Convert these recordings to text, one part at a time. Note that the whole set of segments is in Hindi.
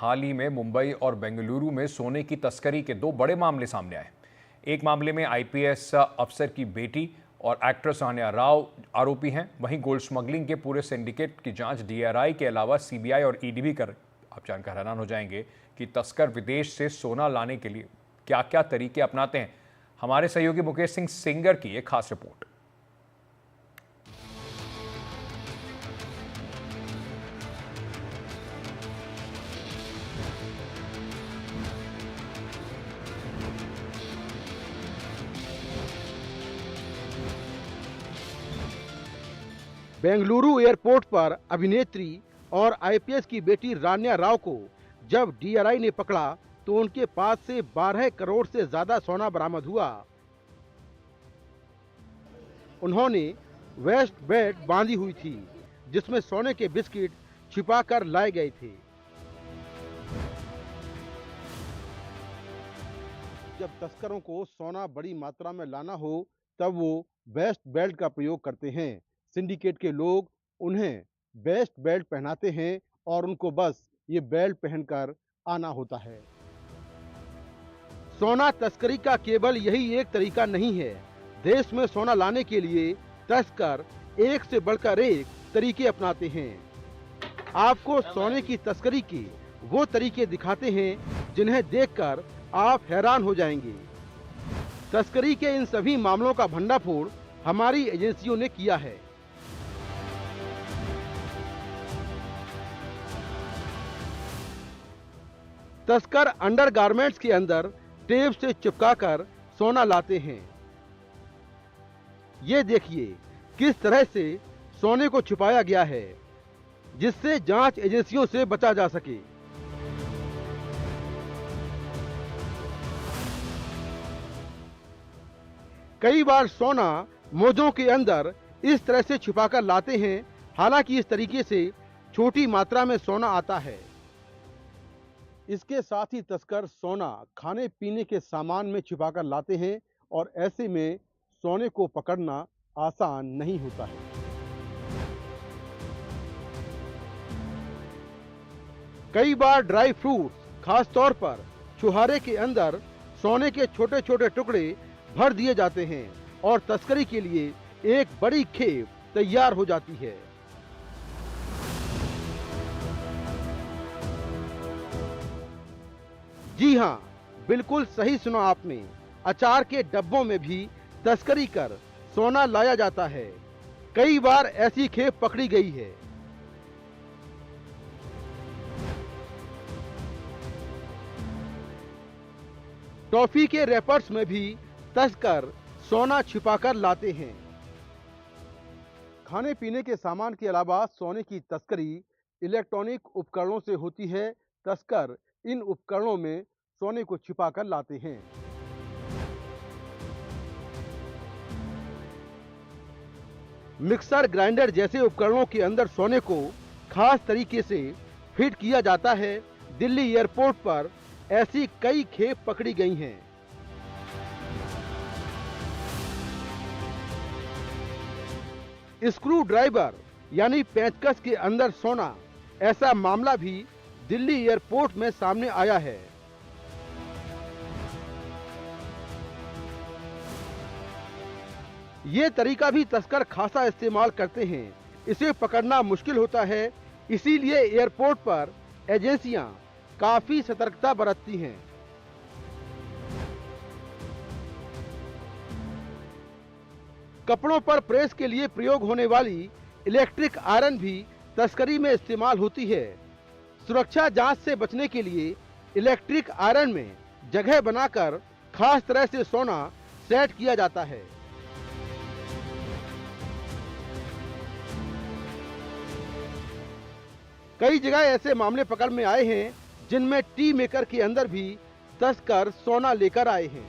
हाल ही में मुंबई और बेंगलुरु में सोने की तस्करी के दो बड़े मामले सामने आए। एक मामले में आईपीएस अफसर की बेटी और एक्ट्रेस सान्या राव आरोपी हैं। वहीं गोल्ड स्मगलिंग के पूरे सिंडिकेट की जांच डीआरआई के अलावा सीबीआई और ईडी भी कर। आप जानकर हैरान हो जाएंगे कि तस्कर विदेश से सोना लाने के लिए क्या क्या तरीके अपनाते हैं। हमारे सहयोगी मुकेश सिंह सेंगर की एक खास रिपोर्ट। बेंगलुरु एयरपोर्ट पर अभिनेत्री और आईपीएस की बेटी रान्या राव को जब डीआरआई ने पकड़ा तो उनके पास से 12 करोड़ से ज्यादा सोना बरामद हुआ। उन्होंने वेस्ट बेल्ट बांधी हुई थी जिसमें सोने के बिस्किट छिपाकर लाए गए थे। जब तस्करों को सोना बड़ी मात्रा में लाना हो तब वो वेस्ट बेल्ट का प्रयोग करते हैं। सिंडिकेट के लोग उन्हें वेस्ट बेल्ट पहनाते हैं और उनको बस ये बेल्ट पहनकर आना होता है। सोना तस्करी का केवल यही एक तरीका नहीं है। देश में सोना लाने के लिए तस्कर एक से बढ़कर एक तरीके अपनाते हैं। आपको सोने की तस्करी के वो तरीके दिखाते हैं जिन्हें देखकर आप हैरान हो जाएंगे। तस्करी के इन सभी मामलों का भंडाफोड़ हमारी एजेंसियों ने किया है। तस्कर अंडरगारमेंट्स के अंदर टेप से चिपकाकर सोना लाते हैं। ये देखिए किस तरह से सोने को छुपाया गया है जिससे जांच एजेंसियों से बचा जा सके। कई बार सोना मोजों के अंदर इस तरह से छिपाकर लाते हैं। हालांकि इस तरीके से छोटी मात्रा में सोना आता है। इसके साथ ही तस्कर सोना खाने पीने के सामान में छिपाकर लाते हैं और ऐसे में सोने को पकड़ना आसान नहीं होता है। कई बार ड्राई फ्रूट्स खास तौर पर छुहारे के अंदर सोने के छोटे छोटे टुकड़े भर दिए जाते हैं और तस्करी के लिए एक बड़ी खेप तैयार हो जाती है। जी हां, बिल्कुल सही सुना आपने। अचार के डब्बों में भी तस्करी कर सोना लाया जाता है। कई बार ऐसी खेप पकड़ी गई है। टॉफी के रैपर्स में भी तस्कर सोना छिपाकर लाते हैं। खाने पीने के सामान के अलावा सोने की तस्करी इलेक्ट्रॉनिक उपकरणों से होती है। तस्कर इन उपकरणों में सोने को छिपाकर लाते हैं। मिक्सर ग्राइंडर जैसे उपकरणों के अंदर सोने को खास तरीके से फिट किया जाता है। दिल्ली एयरपोर्ट पर ऐसी कई खेप पकड़ी गई हैं। स्क्रू ड्राइवर यानी पेंचकस के अंदर सोना, ऐसा मामला भी दिल्ली एयरपोर्ट में सामने आया है। ये तरीका भी तस्कर खासा इस्तेमाल करते हैं। इसे पकड़ना मुश्किल होता है, इसीलिए एयरपोर्ट पर एजेंसियां काफी सतर्कता बरतती हैं। कपड़ों पर प्रेस के लिए प्रयोग होने वाली इलेक्ट्रिक आयरन भी तस्करी में इस्तेमाल होती है। सुरक्षा जांच से बचने के लिए इलेक्ट्रिक आयरन में जगह बनाकर खास तरह से सोना सेट किया जाता है। कई जगह ऐसे मामले पकड़ में आए हैं जिनमें टी मेकर के अंदर भी तस्कर सोना लेकर आए हैं।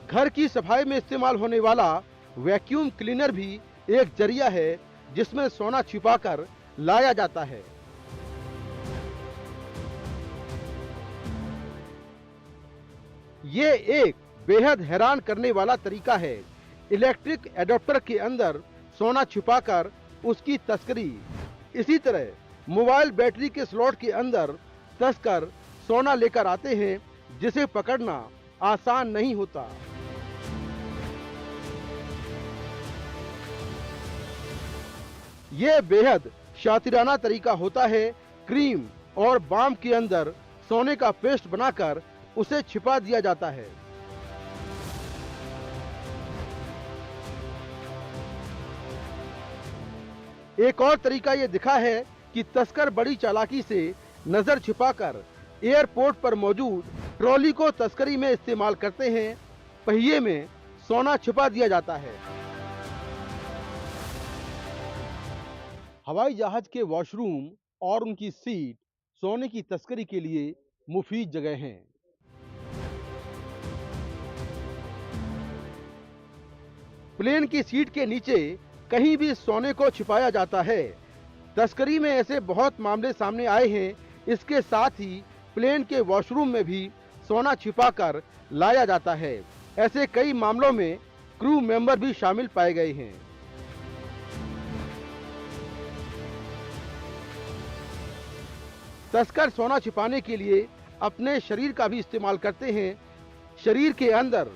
घर की सफाई में इस्तेमाल होने वाला वैक्यूम क्लीनर भी एक जरिया है जिसमें सोना छिपाकर लाया जाता है। ये एक बेहद हैरान करने वाला तरीका है। इलेक्ट्रिक एडाप्टर के अंदर सोना छिपाकर उसकी तस्करी। इसी तरह मोबाइल बैटरी के स्लॉट के अंदर तस्कर सोना लेकर आते हैं, जिसे पकड़ना आसान नहीं होता। यह बेहद शातिराना तरीका होता है। क्रीम और बाम के अंदर सोने का पेस्ट बनाकर उसे छिपा दिया जाता है। एक और तरीका यह दिखा है कि तस्कर बड़ी चालाकी से नजर छिपाकर एयरपोर्ट पर मौजूद ट्रॉली को तस्करी में इस्तेमाल करते हैं। पहिए में सोना छिपा दिया जाता है। हवाई जहाज के वॉशरूम और उनकी सीट सोने की तस्करी के लिए मुफीद जगह हैं। प्लेन की सीट के नीचे कहीं भी सोने को छिपाया जाता है। तस्करी में ऐसे बहुत मामले सामने आए हैं। इसके साथ ही प्लेन के वॉशरूम में भी सोना छिपाकर लाया जाता है। ऐसे कई मामलों में क्रू मेंबर भी शामिल पाए गए हैं। तस्कर सोना छिपाने के लिए अपने शरीर का भी इस्तेमाल करते हैं। शरीर के अंदर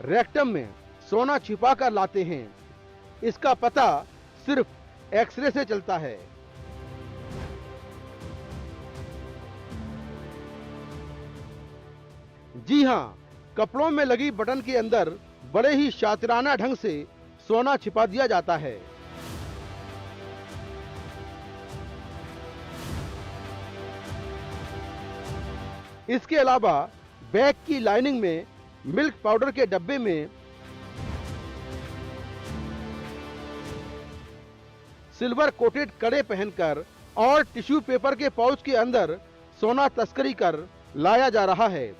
रेक्टम में सोना छिपाकर लाते हैं। इसका पता सिर्फ एक्सरे से चलता है। जी हां, कपड़ों में लगी बटन के अंदर बड़े ही शातिराना ढंग से सोना छिपा दिया जाता है। इसके अलावा बैग की लाइनिंग में मिल्क पाउडर के डब्बे में सिल्वर कोटेड कड़े पहनकर और टिश्यू पेपर के पाउच के अंदर सोना तस्करी कर लाया जा रहा है।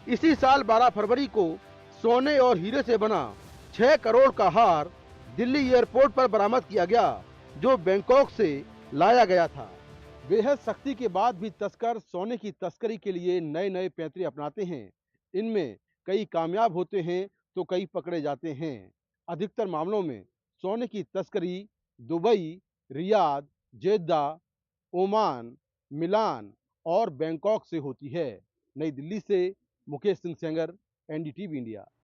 इसी साल 12 फरवरी को सोने और हीरे से बना 6 करोड़ का हार दिल्ली एयरपोर्ट पर बरामद किया गया, जो बैंकॉक से लाया गया था। बेहद सख्ती के बाद भी तस्कर सोने की तस्करी के लिए नए नए पैंतरे अपनाते हैं। इनमें कई कामयाब होते हैं तो कई पकड़े जाते हैं। अधिकतर मामलों में सोने की तस्करी दुबई, रियाद, जेद्दा, ओमान, मिलान और बैंकॉक से होती है। नई दिल्ली से मुकेश सिंह सेंगर, एनडीटीवी इंडिया।